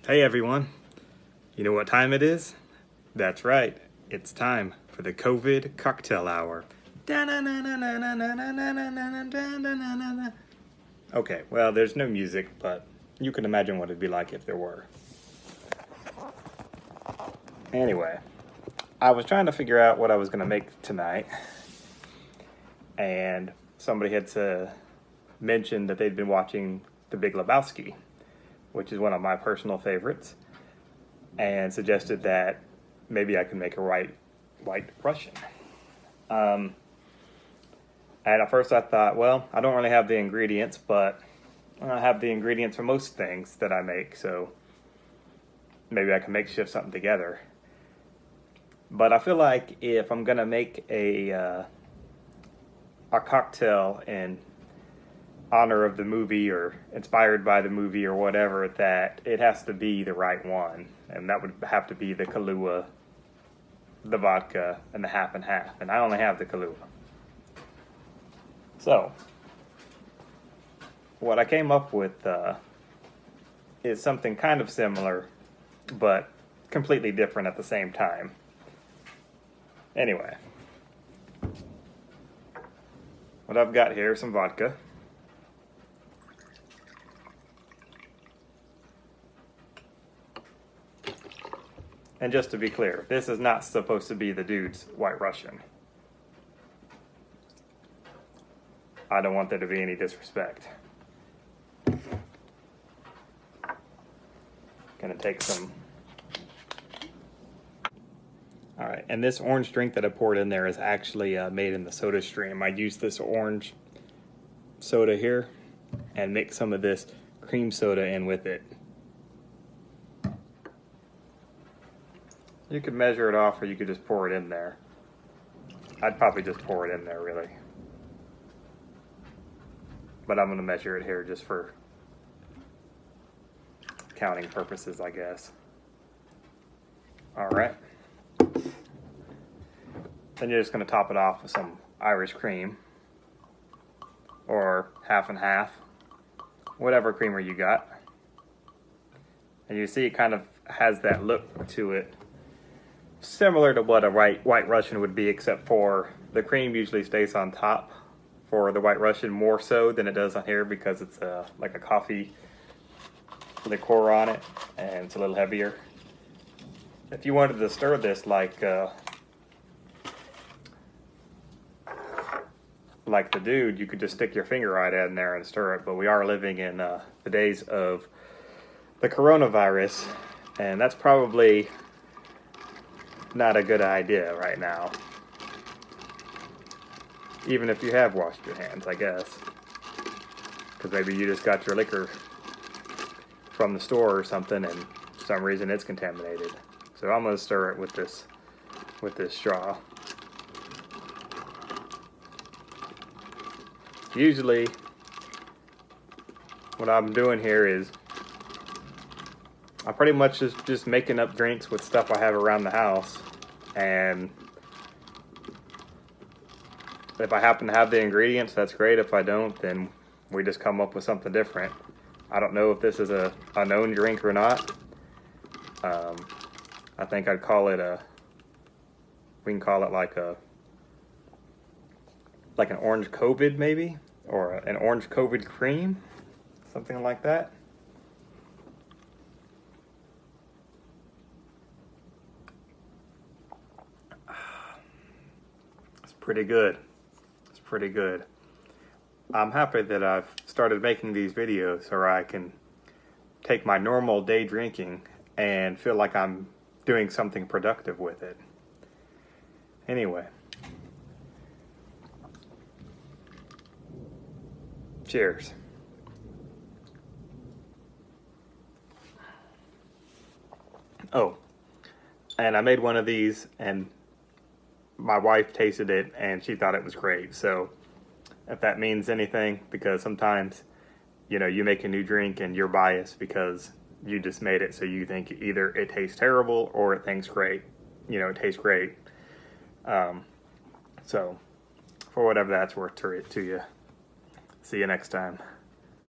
Hey everyone, you know what time it is? That's right, it's time for the COVID cocktail hour. Okay, well there's no music, but you can imagine what it'd be like if there were. Anyway, I was trying to figure out what I was going to make tonight, and somebody had mentioned that they'd been watching The Big Lebowski, which is one of my personal favorites, and suggested that maybe I could make a white Russian. And at first I thought, well, I don't really have the ingredients, but I have the ingredients for most things that I make, so maybe I can makeshift something together. But I feel like if I'm gonna make a cocktail in honor of the movie or inspired by the movie or whatever, that it has to be the right one, and that would have to be the Kahlua, the vodka, and the half and half, and I only have the Kahlua. So what I came up with is something kind of similar but completely different at the same time. Anyway, what I've got here is some vodka. And just to be clear, this is not supposed to be the dude's White Russian. I don't want there to be any disrespect. Gonna take some. Alright, and this orange drink that I poured in there is actually made in the soda stream. I used this orange soda here and mix some of this cream soda in with it. You could measure it off or you could just pour it in there. I'd probably just pour it in there, really. But I'm going to measure it here just for counting purposes, I guess. Alright. Then you're just going to top it off with some Irish cream. Or half and half. Whatever creamer you got. And you see it kind of has that look to it, similar to what a white Russian would be, except for the cream usually stays on top for the White Russian more so than it does on here, because it's like a coffee liqueur on it and it's a little heavier. If you wanted to stir this like the dude, you could just stick your finger right in there and stir it, but we are living in the days of the coronavirus, and that's probably not a good idea right now. Even if you have washed your hands, I guess. Because maybe you just got your liquor from the store or something and for some reason it's contaminated. So I'm going to stir it with this straw. Usually what I'm doing here is I'm pretty much just making up drinks with stuff I have around the house, and if I happen to have the ingredients, that's great. If I don't, then we just come up with something different. I don't know if this is a known drink or not. I think I'd call it we can call it like an orange COVID maybe, or an orange COVID cream, something like that. Pretty good. It's pretty good. I'm happy that I've started making these videos so I can take my normal day drinking and feel like I'm doing something productive with it. Anyway. Cheers. Oh, and I made one of these and my wife tasted it and she thought it was great. So if that means anything, because sometimes, you know, you make a new drink and you're biased because you just made it, so you think either it tastes terrible or it tastes great. You know, it tastes great. So for whatever that's worth to you. See you next time.